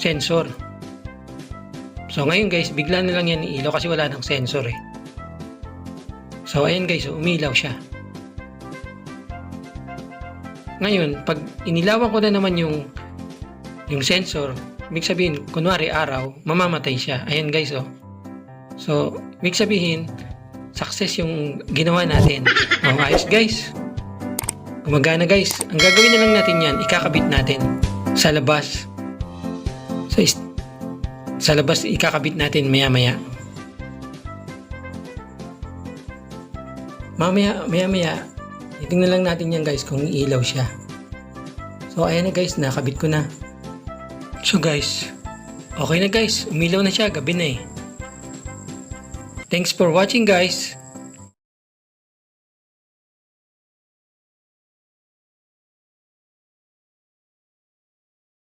sensor. So ngayon guys, bigla na lang yan ilaw kasi wala nang sensor eh. So ayan guys, umilaw siya. Ngayon, pag inilawan ko na naman yung sensor, ibig sabihin, kunwari araw, mamamatay siya. Ayan guys, oh. So, ibig sabihin, success yung ginawa natin. Oh, ayos guys. Gumagana guys. Ang gagawin na lang natin yan, ikakabit natin sa labas. Sa labas, ikakabit natin maya-maya. Maya-maya, titingnan lang natin yan guys kung ilaw siya. So ayan na guys, nakabit ko na. So guys, okay na guys, umilaw na siya, gabi na eh. Thanks for watching guys.